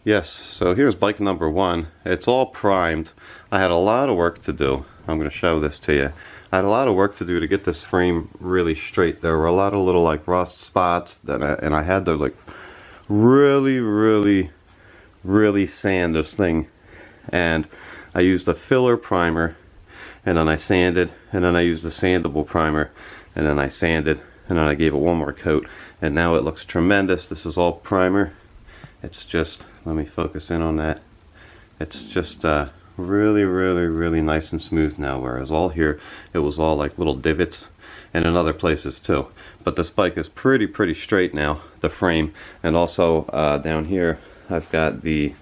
Yes, so here's bike number one. It's all primed. I had a lot of work to do. I'm going to show this to you. I had a lot of work to do to get this frame really straight. There were a lot of little like rust spots and I had to like really sand this thing. And I used a filler primer, and then I sanded, and then I used the sandable primer, and then I sanded, and then I gave it one more coat, and now it looks tremendous. This is all primer. It's just, let me focus in on that. It's just really nice and smooth now, whereas all here it was all like little divots, and in other places too. But this bike is pretty straight now, the frame. And also down here I've got the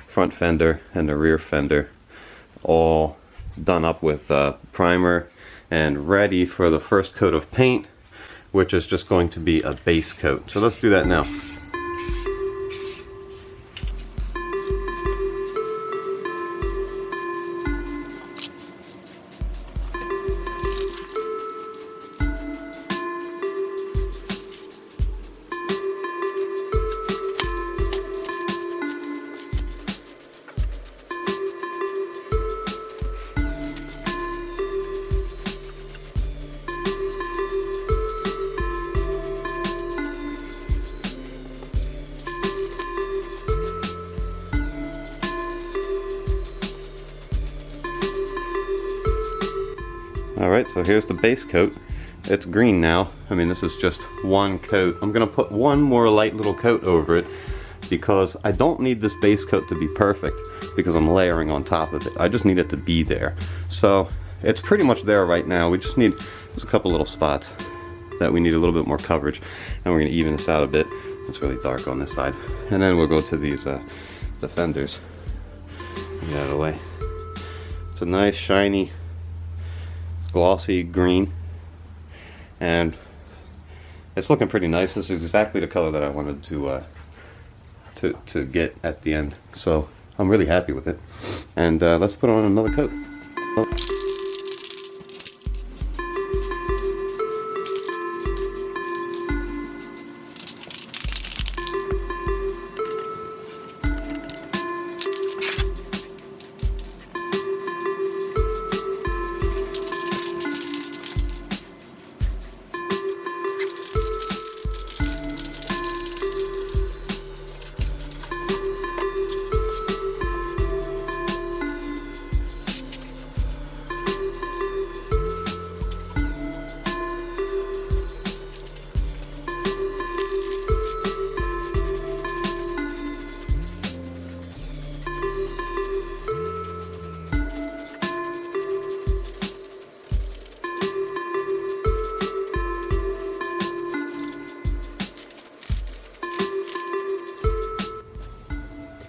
front fender and the rear fender all done up with primer and ready for the first coat of paint, which is just going to be a base coat. So let's do that now. Alright, so here's the base coat. It's green now. I mean, this is just one coat. I'm going to put one more light little coat over it because I don't need this base coat to be perfect because I'm layering on top of it. I just need it to be there. So it's pretty much there right now. We just need just a couple little spots that we need a little bit more coverage, and we're going to even this out a bit. It's really dark on this side. And then we'll go to these the fenders. Get out of the way. It's a nice shiny glossy green, and it's looking pretty nice. This is exactly the color that I wanted to get at the end, so I'm really happy with it. And let's put on another coat.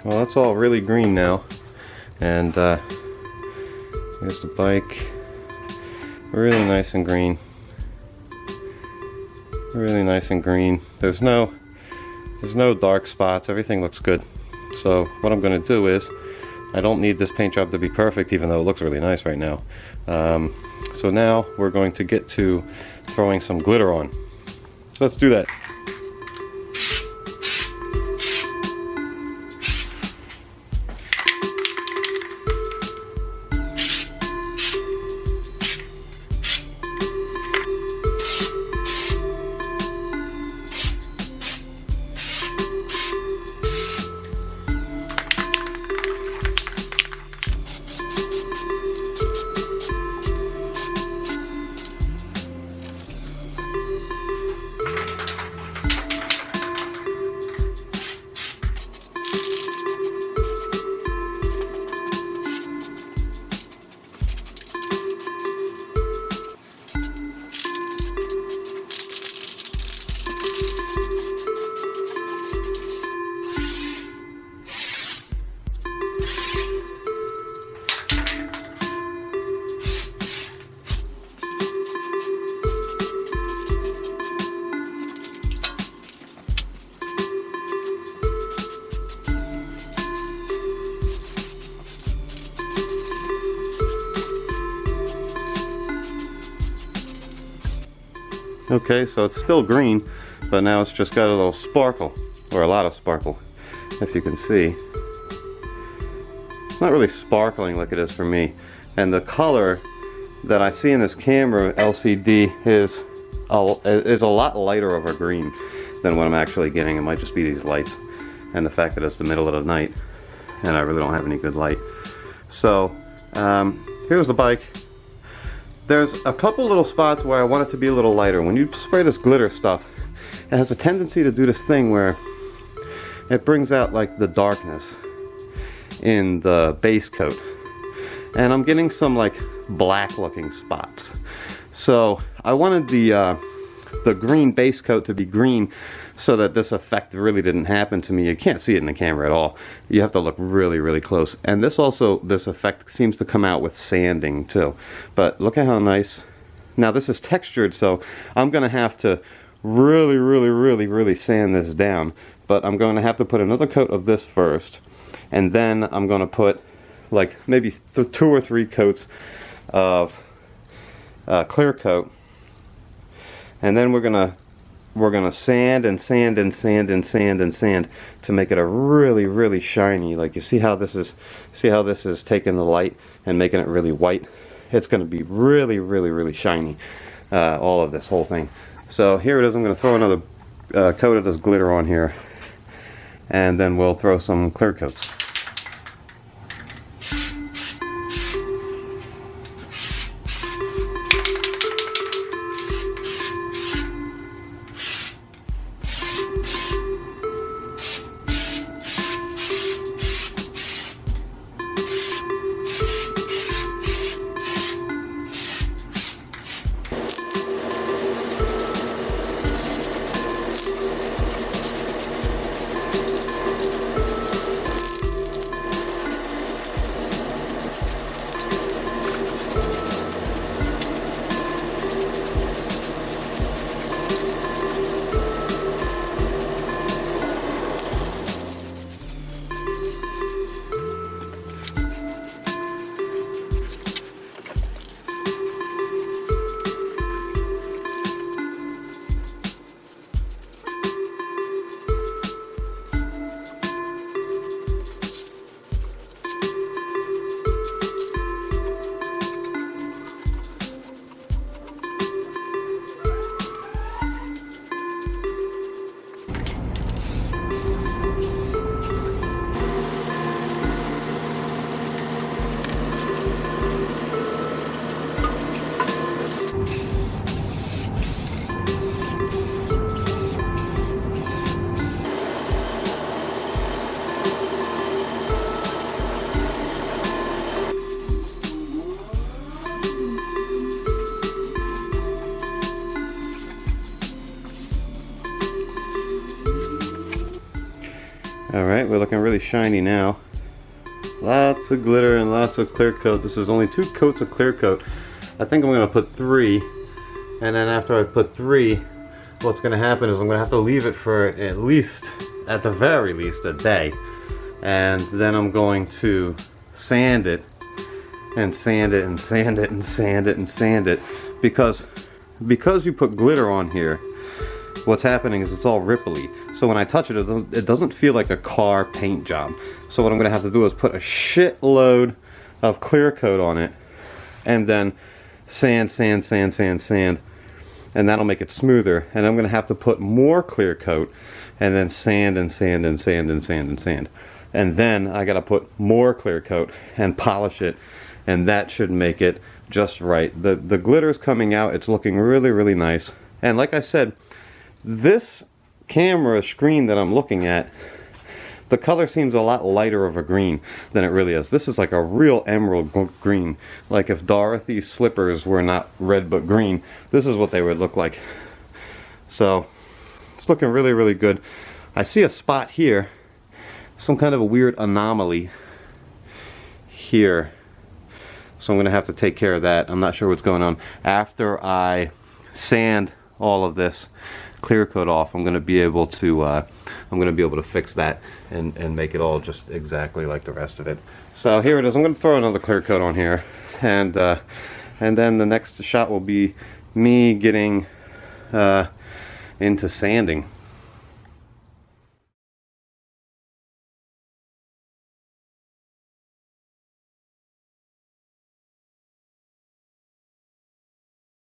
Well, that's all really green now, and here's the bike. Really nice and green. Really nice and green. There's no dark spots. Everything looks good. So what I'm going to do is, I don't need this paint job to be perfect, even though it looks really nice right now. So now we're going to get to throwing some glitter on. So let's do that. Okay, so it's still green, but now it's just got a little sparkle, or a lot of sparkle. if you can see. It's not really sparkling like it is for me. And the color that I see in this camera LCD is a lot lighter of a green than what I'm actually getting. It might just be these lights and the fact that it's the middle of the night and I really don't have any good light. So here's the bike. There's a couple little spots where I want it to be a little lighter. When you spray this glitter stuff, it has a tendency to do this thing where it brings out like the darkness in the base coat. And I'm getting some like black looking spots. So I wanted the green base coat to be green so that this effect really didn't happen to me. You can't see it in the camera at all. You have to look really, really close. And this effect seems to come out with sanding too. But look at how nice. Now this is textured, so I'm gonna have to really, really, really, really sand this down. But I'm going to have to put another coat of this first. And then I'm gonna put like maybe 2 or 3 coats of clear coat. And then we're gonna sand and sand and sand and sand and sand to make it a really, really shiny. Like you see how this is taking the light and making it really white. It's gonna be really, really, really shiny. All of this whole thing. So here it is. I'm gonna throw another coat of this glitter on here, and then we'll throw some clear coats. Alright, we're looking really shiny now. Lots of glitter and lots of clear coat. This is only 2 coats of clear coat. I think I'm going to put 3. And then after I put 3, what's going to happen is I'm going to have to leave it for at least, at the very least, a day. And then I'm going to sand it and sand it and sand it and sand it and sand it. Because you put glitter on here, what's happening is it's all ripply. So when I touch it, it doesn't feel like a car paint job. So what I'm going to have to do is put a shitload of clear coat on it, and then sand, sand, sand, sand, sand, and that'll make it smoother. And I'm going to have to put more clear coat, and then sand and sand and sand and sand and sand. And then I got to put more clear coat and polish it, and that should make it just right. The glitter's coming out. It's looking really, really nice. And like I said, this camera screen that I'm looking at, the color seems a lot lighter of a green than it really is. This is like a real emerald green. Like if Dorothy's slippers were not red but green, this is what they would look like. So it's looking really, really good. I see a spot here, some kind of a weird anomaly here. So I'm going to have to take care of that. I'm not sure what's going on. After I sand all of this clear coat off, I'm going to be able to fix that and make it all just exactly like the rest of it. So here it is. I'm going to throw another clear coat on here, and then the next shot will be me getting into sanding.